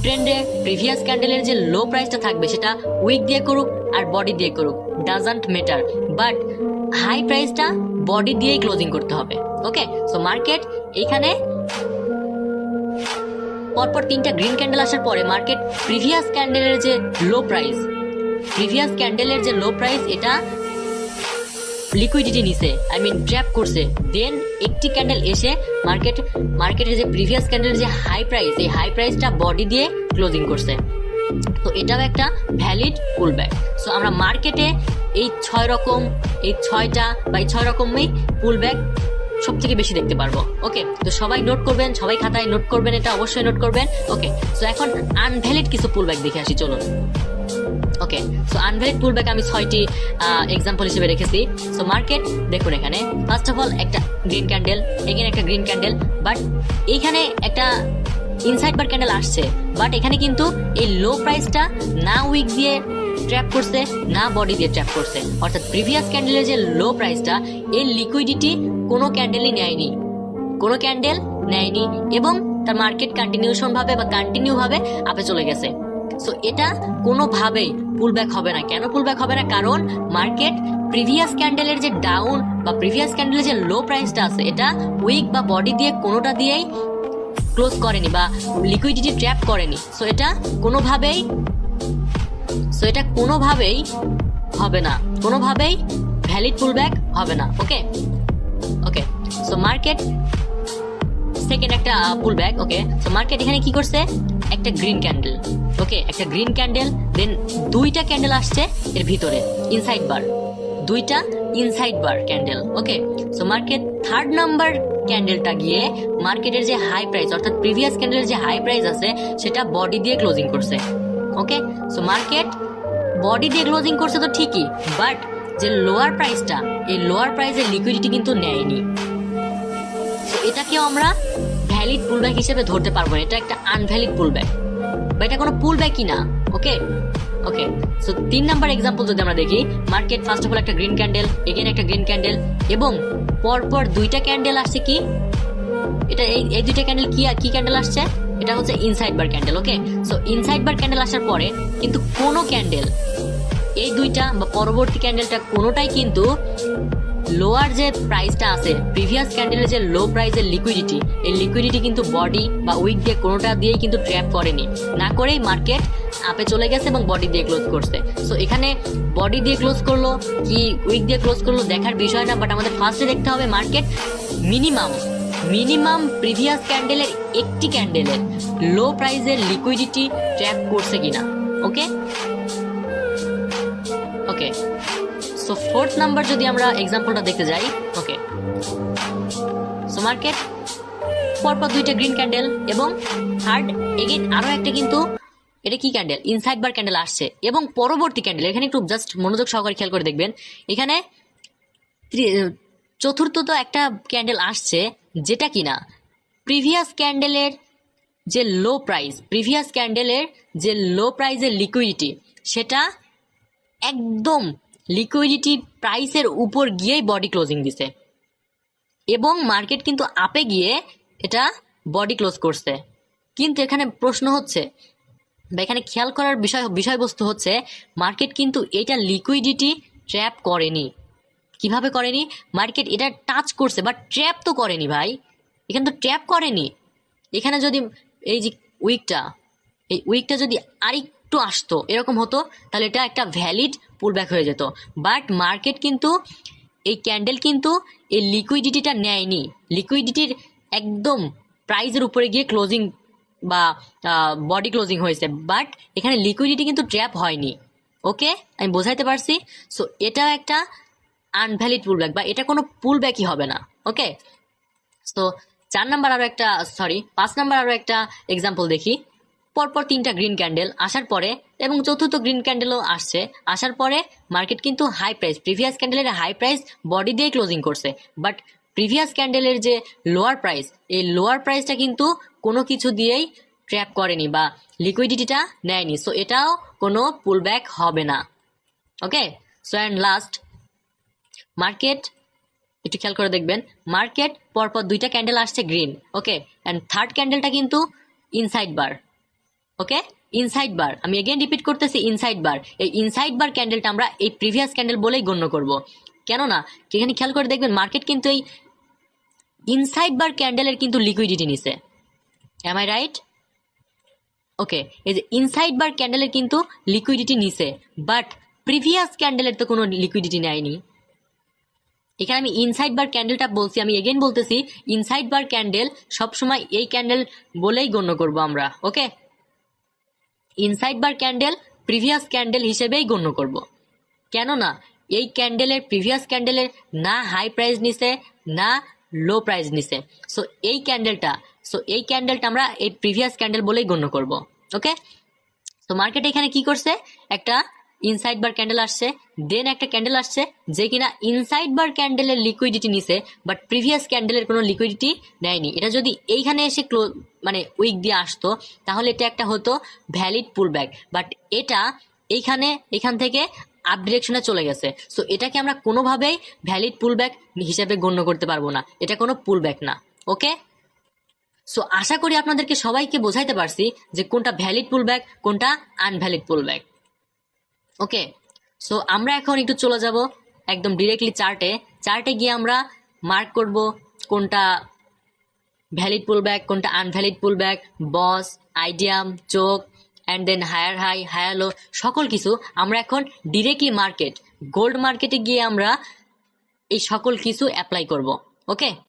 ট্রেন্ডে প্রিভিয়াস ক্যান্ডেলের যে লো প্রাইসটা থাকবে সেটা উইক দিয়ে করুক আর বডি দিয়ে করুক, ডাজন্ট ম্যাটার, বাট হাই প্রাইসটা বডি দিয়েই ক্লোজিং করতে হবে। ওকে, সো মার্কেট এখানে পরপর তিনটা গ্রিন ক্যান্ডেল আসার পরে মার্কেট প্রিভিয়াস ক্যান্ডেলের যে লো প্রাইস এটা লিকুইডিটি নিছে, আই মিন ট্র্যাপ করছে, দেন একটি ক্যান্ডেল এসে মার্কেটের যে প্রিভিয়াস ক্যান্ডেলের যে হাই প্রাইস, এই হাই প্রাইসটা বডি দিয়ে ক্লোজিং করছে। তো এটাও একটা ভ্যালিড পুল ব্যাক। সো আমরা মার্কেটে এই ছয় রকমই পুল ব্যাক সব থেকে বেশি দেখতে পারবো। ওকে, তো সবাই নোট করবেন, সবাই খাতায় নোট করবেন, এটা অবশ্যই নোট করবেন। ওকে, সো এখন আনভ্যালিড কিছু পুল ব্যাক দেখে আসি, চলুন। ওকে, সো আনভ্যালিড পুল ব্যাক আমি 6টি এক্সাম্পল হিসেবে রেখেছি। সো মার্কেট দেখুন, এখানে ফার্স্ট অফ অল একটা গ্রিন ক্যান্ডেল, এগেন একটা গ্রিন ক্যান্ডেল, বাট এইখানে একটা ইনসাইড বার ক্যান্ডেল আসছে, বাট এখানে কিন্তু এই লো প্রাইসটা না উইক দিয়ে ট্র্যাপ করছে না বডি দিয়ে ট্র্যাপ করছে, অর্থাৎ প্রিভিয়াস ক্যান্ডেলের যে লো প্রাইসটা এর লিকুইডিটি কোনো ক্যান্ডেলই নেয়নি এবং তার মার্কেট কন্টিনিউ ভাবে আপে চলে গেছে। সো এটা কোনোভাবেই পুলব্যাক হবে না। কেন পুলব্যাক হবে না? কারণ মার্কেট প্রিভিয়াস ক্যান্ডেলের যে ডাউন বা প্রিভিয়াস ক্যান্ডেলের যে লো প্রাইসটা আছে এটা উইক বা বডি দিয়ে কোনোটা দিয়েই ক্লোজ করেনি বা লিকুইডিটি ট্র্যাপ করেনি। সো এটা কোনোভাবেই হবে না, কোনোভাবেই ভ্যালিড পুলব্যাক হবে না। ওকে, সো মার্কেট সেকেন্ড একটা পুলব্যাক। ওকে, সো মার্কেট এখানে কি করছে? একটা গ্রিন ক্যান্ডেল, একটা গ্রিন ক্যান্ডেল, দেন দুইটা ক্যান্ডেল আসছে এর ভিতরে, দুইটা ইনসাইড বার ক্যান্ডেল। ওকে, সো মার্কেট থার্ড নাম্বার ক্যান্ডেলটা গিয়ে মার্কেটের যে হাই প্রাইস অর্থাৎ প্রিভিয়াস ক্যান্ডেলের যে হাই প্রাইস আছে সেটা বডি দিয়ে ক্লোজিং করছে। ওকে, সো মার্কেট বডি দিয়ে ক্লোজিং করছে তো ঠিকই, বাট যে লোয়ার প্রাইসটা, এই লোয়ার প্রাইসের লিকুইডিটি কিন্তু নেয়নি। তো এটাকেও আমরা ভ্যালিড পুলব্যাক হিসেবে ধরতে পারবো না, এটা একটা আনভ্যালিড পুলব্যাক বা এটা কোনো পুলব্যাকই না। ওকে, সো 3 নাম্বার এক্সাম্পল যদি আমরা দেখি, মার্কেট ফার্স্ট অফ অল একটা গ্রিন ক্যান্ডেল, এগেন একটা গ্রিন ক্যান্ডেল এবং পরপর দুইটা ক্যান্ডেল আসছে। কি এটা? এই দুইটা ক্যান্ডেল কি ক্যান্ডেল আসছে? এটা হচ্ছে ইনসাইড বার ক্যান্ডেল। ওকে, সো ইনসাইড বার ক্যান্ডেল আসার পরে কিন্তু কোনো ক্যান্ডেল, এই দুইটা বা পরবর্তী ক্যান্ডেলটা কোনোটাই কিন্তু লোয়ার যে প্রাইসটা আছে, প্রিভিয়াস ক্যান্ডেলের যে লো প্রাইসের লিকুইডিটি, এই লিকুইডিটি কিন্তু বডি বা উইক দিয়ে কোনোটা দিয়েই কিন্তু ট্র্যাপ করেনি, না করেই মার্কেট আপে চলে গেছে এবং বডি দিয়ে ক্লোজ করছে। সো এখানে বডি দিয়ে ক্লোজ করলো কি উইক দিয়ে ক্লোজ করলো দেখার বিষয় না, বাট আমাদের ফার্স্টে দেখতে হবে মার্কেট মিনিমাম প্রিভিয়াস ক্যান্ডেলের একটি ক্যান্ডেলের লো প্রাইসের লিকুইডিটি ট্র্যাপ করছে কিনা। ওকে, সো ফোর্থ নাম্বার যদি আমরা এক্সাম্পলটা দেখতে যাই। ওকে, সো মার্কেট পরপর দুইটা গ্রিন ক্যান্ডেল এবং থার্ড এগেইন আরো একটা, কিন্তু এটা কি ক্যান্ডেল? ইনসাইড বার ক্যান্ডেল আসছে এবং পরবর্তী ক্যান্ডেল, এখানে একটু জাস্ট মনোযোগ সহকারে খেয়াল করে দেখবেন, এখানে চতুর্থত একটা ক্যান্ডেল আসছে যেটা কিনা প্রিভিয়াস ক্যান্ডেলের যে লো প্রাইসের লিকুইডিটি, সেটা একদম লিকুইডিটি প্রাইসের উপর গিয়েই বডি ক্লোজিং দিছে এবং মার্কেট কিন্তু আপে গিয়ে এটা বডি ক্লোজ করছে। কিন্তু এখানে প্রশ্ন হচ্ছে বা এখানে খেয়াল করার বিষয়বস্তু হচ্ছে মার্কেট কিন্তু এটা লিকুইডিটি ট্র্যাপ করেনি। কিভাবে করেনি? মার্কেট এটা টাচ করছে বাট ট্র্যাপ তো করেনি ভাই, এখানে তো ট্র্যাপ করেনি। এখানে যদি এই যে উইকটা যদি আরেকটু আসতো, এরকম হতো, তাহলে এটা একটা ভ্যালিড পুলব্যাক হয়ে যেত। বাট মার্কেট কিন্তু এই ক্যান্ডেল কিন্তু এই লিকুইডিটিটা নেয়নি, লিকুইডিটির একদম প্রাইসের উপরে গিয়ে ক্লোজিং বা বডি ক্লোজিং হয়েছে, বাট এখানে লিকুইডিটি কিন্তু ট্র্যাপ হয়নি। ওকে, আমি বোঝাইতে পারছি? সো এটাও একটা আনভ্যালিড পুলব্যাক বা এটা কোনো পুলব্যাকই হবে না। ওকে, সো 5 নাম্বার আরো একটা এক্সাম্পল দেখি। পরপর 3টা গ্রিন ক্যান্ডেল আসার পরে এবং চতুর্থ গ্রিন ক্যান্ডেলও আসার পরে মার্কেট কিন্তু প্রিভিয়াস ক্যান্ডেলের হাই প্রাইস বডি দিয়ে ক্লোজিং করছে, বাট প্রিভিয়াস ক্যান্ডেলের যে লোয়ার প্রাইস, এই লোয়ার প্রাইসটা কিন্তু কোনো কিছু দিয়েই ট্র্যাপ করেনি বা লিকুইডিটিটা নেয়নি। সো এটাও কোনো পুলব্যাক হবে না। ওকে, সো অ্যান্ড লাস্ট মার্কেট, একটু খেয়াল করে দেখবেন, মার্কেট পরপর দুইটা ক্যান্ডেল আসছে গ্রিন। ওকে, অ্যান্ড থার্ড ক্যান্ডেলটা কিন্তু ইনসাইড বার, ওকে, ইনসাইড বার, আমি এগেন রিপিট করতেছি, ইনসাইড বার। এই ইনসাইড বার ক্যান্ডেলটা আমরা এই প্রিভিয়াস ক্যান্ডেল বলেই গণ্য করব। কেননা এখানে খেয়াল করে দেখবেন মার্কেট কিন্তু এই ইনসাইড বার ক্যান্ডেলের কিন্তু লিকুইডিটি নিছে। M I right? ওকে, এই যে ইনসাইড বার ক্যান্ডেলের কিন্তু লিকুইডিটি নিছে, বাট প্রিভিয়াস ক্যান্ডেলের তো কোনো লিকুইডিটি নেয়নি। এখানে আমি ইনসাইড বার ক্যান্ডেলটা বলছি, আমি এগেন বলতেছি ইনসাইড বার ক্যান্ডেল সবসময় এই ক্যান্ডেল বলেই গণ্য করব আমরা। ওকে, ইনসাইড বার ক্যান্ডেল প্রিভিয়াস ক্যান্ডেল হিসেবেই গণ্য করব। কেননা এই ক্যান্ডেলের প্রিভিয়াস ক্যান্ডেলের না হাই প্রাইস নিছে না লো প্রাইস নিছে। সো এই ক্যান্ডেলটা আমরা এই প্রিভিয়াস ক্যান্ডেল বলেই গণ্য করব। ওকে, তো মার্কেট এখানে কি করছে, একটা ইনসাইড বার ক্যান্ডেল আসছে, দেন একটা ক্যান্ডেল আসছে যে কিনা ইনসাইড বার ক্যান্ডেলের লিকুইডিটি নিছে, বাট প্রিভিয়াস ক্যান্ডেলের কোনো লিকুইডিটি নেয়নি। এটা যদি এইখানে এসে মানে উইক দিয়ে আসতো তাহলে এটা একটা হতো ভ্যালিড পুল ব্যাক, বাট এটা এখান থেকে আপ ডিরেকশনে চলে গেছে। সো এটাকে আমরা কোনোভাবেই ভ্যালিড পুল ব্যাক হিসেবে গণ্য করতে পারবো না, এটা কোনো পুল ব্যাক না। ওকে, সো আশা করি আপনাদেরকে সবাইকে বোঝাইতে পারছি যে কোনটা ভ্যালিড পুল ব্যাক কোনটা আনভ্যালিড পুল ব্যাক। ওকে, সো আমরা এখন একটু চলে যাব একদম ডিরেক্টলি চার্টে গিয়ে আমরা মার্ক করব কোনটা ভ্যালিড পুল ব্যাক কোনটা invalid pull back, boss, idiom, choke, and then higher high higher low, সকল কিছু আমরা এখন ডিরেক্টলি গোল্ড মার্কেটে গিয়ে আমরা এই সকল কিছু অ্যাপ্লাই করব। ওকে।